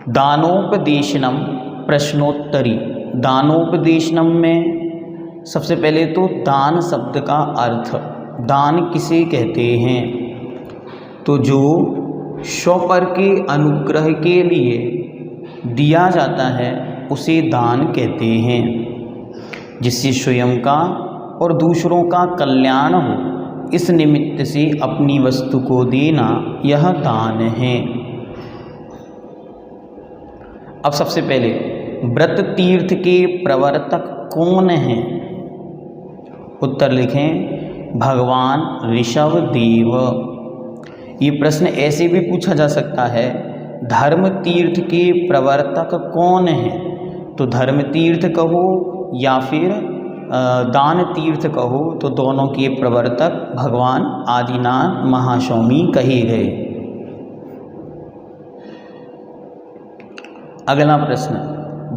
दानोपदेशनम प्रश्नोत्तरी। दानोपदेशनम में सबसे पहले तो दान शब्द का अर्थ, दान किसे कहते हैं? तो जो स्वपर के अनुग्रह के लिए दिया जाता है उसे दान कहते हैं, जिससे स्वयं का और दूसरों का कल्याण हो, इस निमित्त से अपनी वस्तु को देना यह दान है। अब सबसे पहले व्रत तीर्थ के प्रवर्तक कौन हैं? उत्तर लिखें, भगवान ऋषभ देव। ये प्रश्न ऐसे भी पूछा जा सकता है, धर्म तीर्थ के प्रवर्तक कौन हैं? तो धर्म तीर्थ कहो या फिर दान तीर्थ कहो, तो दोनों के प्रवर्तक भगवान आदिनाथ महास्वामी कहे गए। अगला प्रश्न,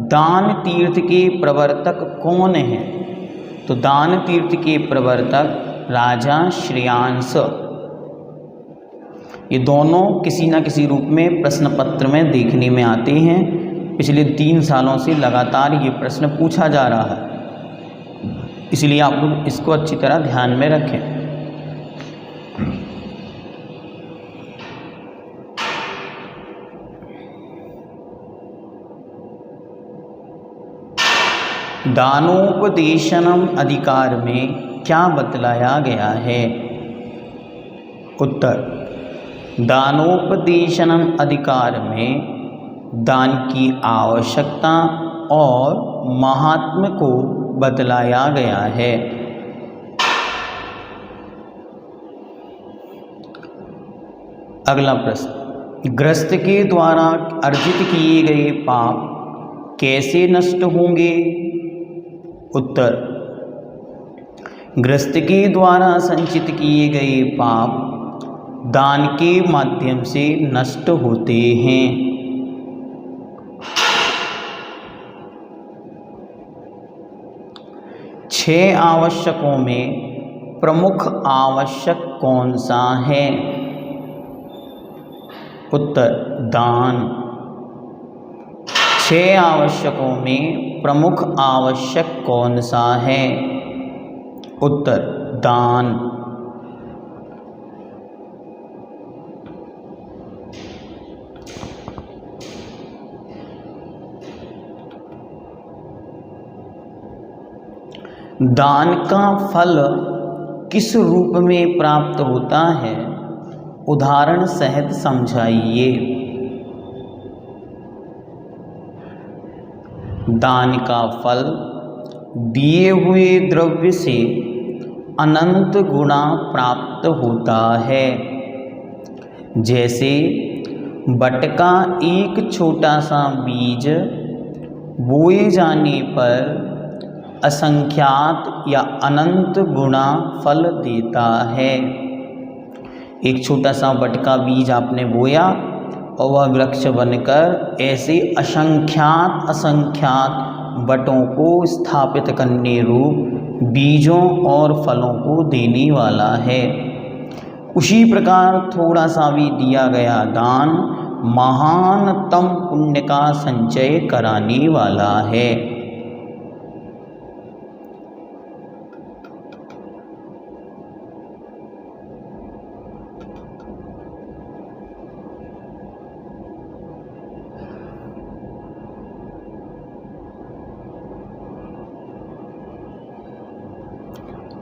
दान तीर्थ के प्रवर्तक कौन हैं? तो दान तीर्थ के प्रवर्तक राजा श्रेयांस। ये दोनों किसी न किसी रूप में प्रश्न पत्र में देखने में आते हैं। पिछले 3 सालों से लगातार ये प्रश्न पूछा जा रहा है, इसलिए आप लोग इसको अच्छी तरह ध्यान में रखें। दानोपदेशनम अधिकार में क्या बतलाया गया है? उत्तर, दानोपदेशनम अधिकार में दान की आवश्यकता और महात्म्य को बतलाया गया है। अगला प्रश्न, गृहस्थ के द्वारा अर्जित किए गए पाप कैसे नष्ट होंगे? उत्तर, गृहस्थ के द्वारा संचित किए गए पाप दान के माध्यम से नष्ट होते हैं। छह आवश्यकों में प्रमुख आवश्यक कौन सा है? उत्तर, दान। 6 आवश्यकों में प्रमुख आवश्यक कौन सा है? उत्तर, दान। दान का फल किस रूप में प्राप्त होता है? उदाहरण सहित समझाइए। दान का फल दिए हुए द्रव्य से अनंत गुना प्राप्त होता है। जैसे बट का एक छोटा सा बीज बोए जाने पर असंख्यात या अनंत गुना फल देता है। एक छोटा सा बट का बीज आपने बोया और वह वृक्ष बनकर ऐसे असंख्यात बटों को स्थापित करने रूप बीजों और फलों को देने वाला है। उसी प्रकार थोड़ा सा भी दिया गया दान महानतम पुण्य का संचय कराने वाला है।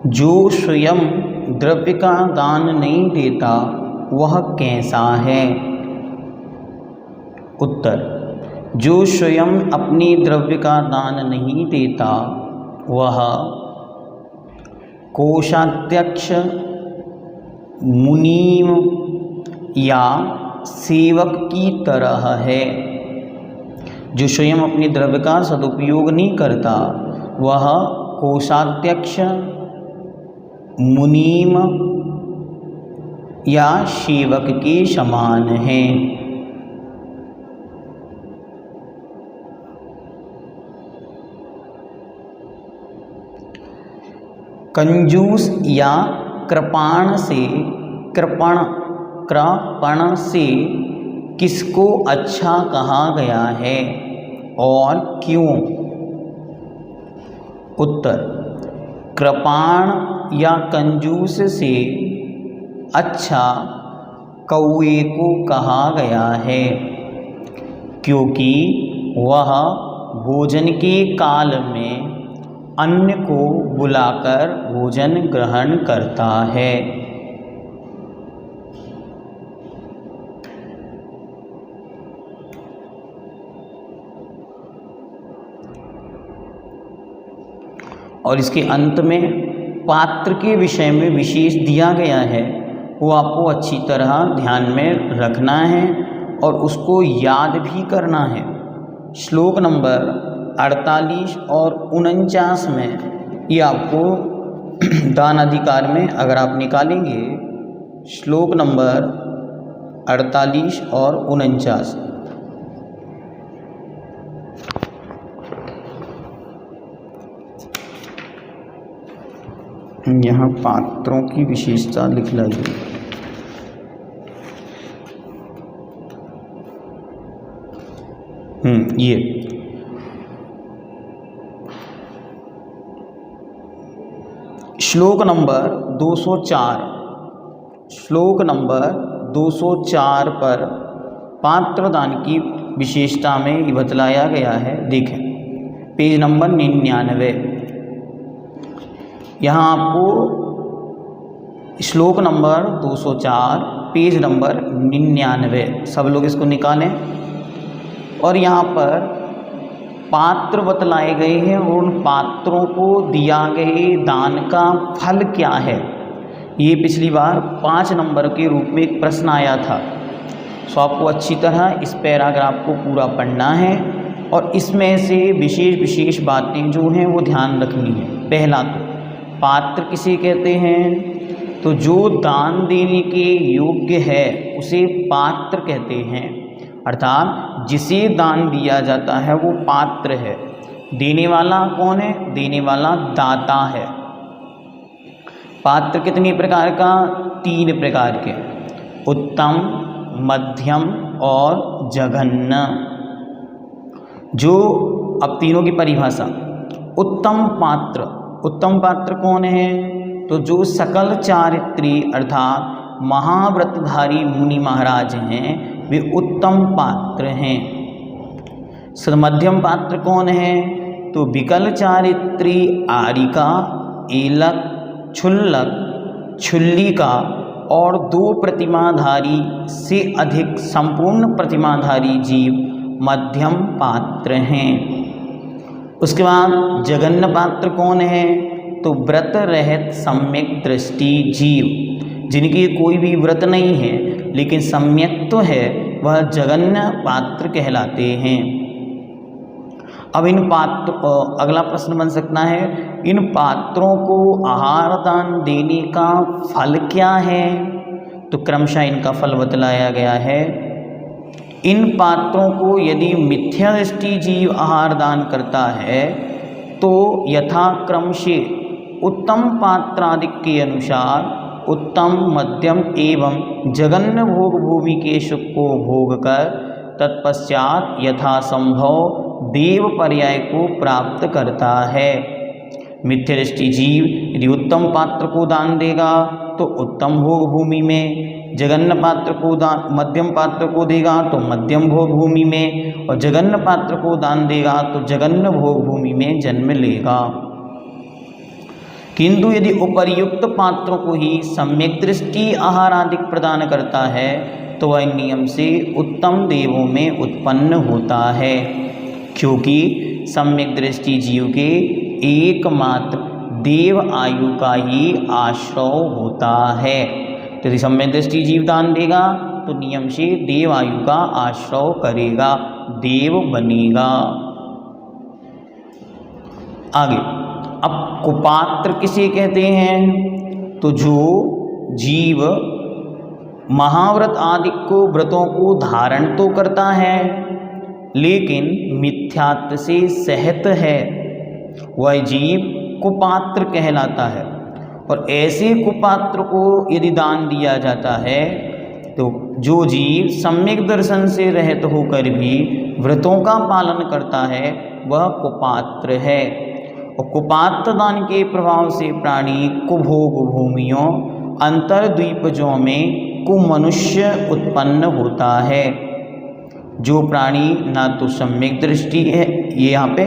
जो स्वयं द्रव्य का दान नहीं देता वह कैसा है? उत्तर, जो स्वयं अपने द्रव्य का दान नहीं देता वह कोषाध्यक्ष मुनीम या सेवक की तरह है। जो स्वयं अपने द्रव्य का सदुपयोग नहीं करता वह कोषाध्यक्ष, मुनीम या सेवक के समान है। कंजूस या कृपण से किसको अच्छा कहा गया है और क्यों? उत्तर, कृपण या कंजूस से अच्छा कौए को कहा गया है, क्योंकि वह भोजन के काल में अन्य को बुलाकर भोजन ग्रहण करता है। और इसके अंत में पात्र के विषय में विशेष दिया गया है, वो आपको अच्छी तरह ध्यान में रखना है और उसको याद भी करना है। श्लोक नंबर 48 और 49 में ये आपको दान अधिकार में अगर आप निकालेंगे, श्लोक नंबर 48 और 49, यहाँ पात्रों की विशेषता लिख लाइए। ये श्लोक नंबर 204, श्लोक नंबर 204 पर पात्रदान की विशेषता में ये बतलाया गया है। देखें पेज नंबर 99, यहाँ आपको श्लोक नंबर 204 पेज नंबर 99, सब लोग इसको निकालें। और यहाँ पर पात्र बतलाए गए हैं और उन पात्रों को दिया गए दान का फल क्या है। ये पिछली बार 5 नंबर के रूप में एक प्रश्न आया था। सो आपको अच्छी तरह इस पैराग्राफ को पूरा पढ़ना है और इसमें से विशेष बातें जो हैं वो ध्यान रखनी है। पहला तो पात्र किसे कहते हैं? तो जो दान देने के योग्य है उसे पात्र कहते हैं, अर्थात जिसे दान दिया जाता है वो पात्र है। देने वाला कौन है? देने वाला दाता है। पात्र कितने प्रकार का? 3 प्रकार के, उत्तम, मध्यम और जघन्य। जो अब तीनों की परिभाषा, उत्तम पात्र, उत्तम पात्र कौन है? तो जो सकल चारित्री अर्थात महाव्रतधारी मुनि महाराज हैं वे उत्तम पात्र हैं। मध्यम पात्र कौन है? तो विकल चारित्री आरिका, एलक, क्षुल्लक, क्षुल्लिका और 2 प्रतिमाधारी से अधिक संपूर्ण प्रतिमाधारी जीव मध्यम पात्र हैं। उसके बाद जघन्य पात्र कौन है? तो व्रत रहित सम्यक दृष्टि जीव, जिनकी कोई भी व्रत नहीं है लेकिन सम्यक तो है, वह जघन्य पात्र कहलाते हैं। अब इन पात्र, अगला प्रश्न बन सकता है, इन पात्रों को आहार दान देने का फल क्या है? तो क्रमशः इनका फल बतलाया गया है। इन पात्रों को यदि मिथ्या दृष्टि जीव आहार दान करता है तो यथाक्रम से उत्तम पात्रादिक के अनुसार उत्तम, मध्यम एवं जघन्य भोग भूमि के सुख को भोग कर तत्पश्चात यथासंभव देव पर्याय को प्राप्त करता है। मिथ्या दृष्टि जीव यदि उत्तम पात्र को दान देगा तो उत्तम भोग भूमि में, जघन्य पात्र को दान, मध्यम पात्र को देगा तो मध्यम भोग भूमि में, और जघन्य पात्र को दान देगा तो जघन्य भोग भूमि में जन्म लेगा। किंतु यदि उपर्युक्त पात्रों को ही सम्यक दृष्टि आहार आदि प्रदान करता है तो वह नियम से उत्तम देवों में उत्पन्न होता है, क्योंकि सम्यक दृष्टि जीव के एकमात्र देव आयु का ही आश्रय होता है। तो यदि सम्यक दृष्टि जीव दान देगा तो नियम से देव आयु का आश्रय करेगा, देव बनेगा। आगे, अब कुपात्र किसे कहते हैं? तो जो जीव महाव्रत आदि को व्रतों को धारण तो करता है लेकिन मिथ्यात्व से सहित है, वह जीव कुपात्र कहलाता है। और ऐसे कुपात्र को यदि दान दिया जाता है तो जो जीव सम्यक दर्शन से रहित होकर भी व्रतों का पालन करता है वह कुपात्र है। और कुपात्र दान के प्रभाव से प्राणी कुभोग भूमियों अंतर्द्वीपजों में कुमनुष्य उत्पन्न होता है। जो प्राणी ना तो सम्यक दृष्टि है, ये यहाँ पे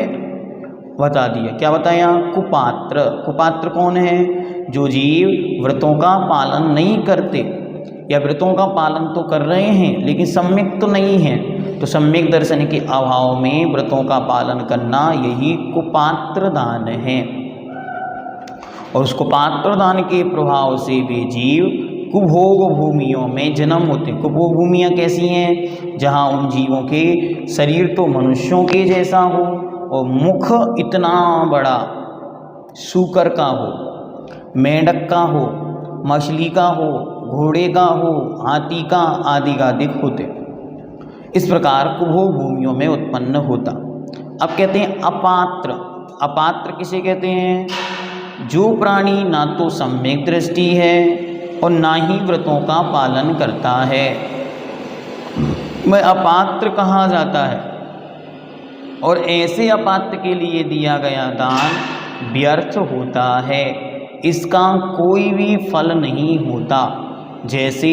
बता दिया, क्या बताया? कुपात्र। कुपात्र कौन है? जो जीव व्रतों का पालन नहीं करते या व्रतों का पालन तो कर रहे हैं लेकिन सम्यक तो नहीं है, तो सम्यक दर्शन के अभाव में व्रतों का पालन करना यही कुपात्र दान है। और उस कुपात्र दान के प्रभाव से वे जीव कुभोग भूमियों में जन्म होते हैं। कुभोग भूमियाँ कैसी हैं? जहाँ उन जीवों के शरीर तो मनुष्यों के जैसा हो और मुख इतना बड़ा सूकर का हो, मेंढक का हो, मछली का हो, घोड़े का हो, हाथी का आदि आदि होते। इस प्रकार कुभोग भूमियों में उत्पन्न होता। अब कहते हैं अपात्र। अपात्र किसे कहते हैं? जो प्राणी ना तो सम्यक दृष्टि है और ना ही व्रतों का पालन करता है, वह अपात्र कहा जाता है। और ऐसे अपात्र के लिए दिया गया दान व्यर्थ होता है, इसका कोई भी फल नहीं होता। जैसे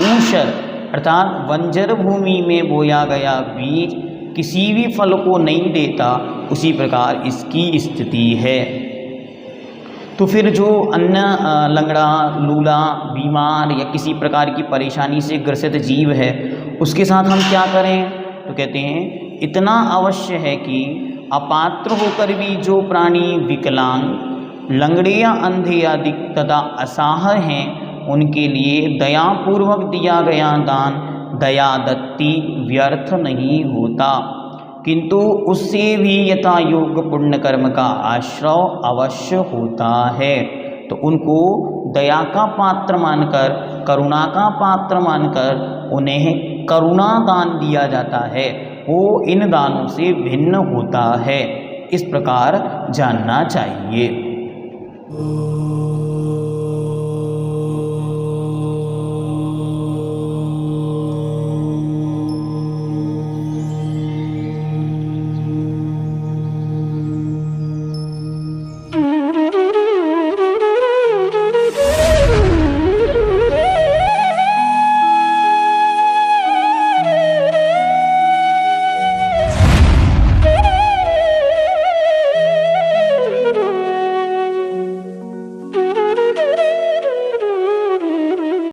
ऊषर अर्थात बंजर भूमि में बोया गया बीज किसी भी फल को नहीं देता, उसी प्रकार इसकी स्थिति है। तो फिर जो अन्य लंगड़ा, लूला, बीमार या किसी प्रकार की परेशानी से ग्रसित जीव है उसके साथ हम क्या करें? तो कहते हैं इतना अवश्य है कि अपात्र होकर भी जो प्राणी विकलांग, लंगड़े या अंधे आदि तथा असहाय हैं उनके लिए दयापूर्वक दिया गया दान दयादत्ति व्यर्थ नहीं होता, किंतु उससे भी यथा योग्य पुण्य कर्म का आश्रय अवश्य होता है। तो उनको दया का पात्र मानकर, करुणा का पात्र मानकर उन्हें करुणा दान दिया जाता है, वो इन दानों से भिन्न होता है। इस प्रकार जानना चाहिए।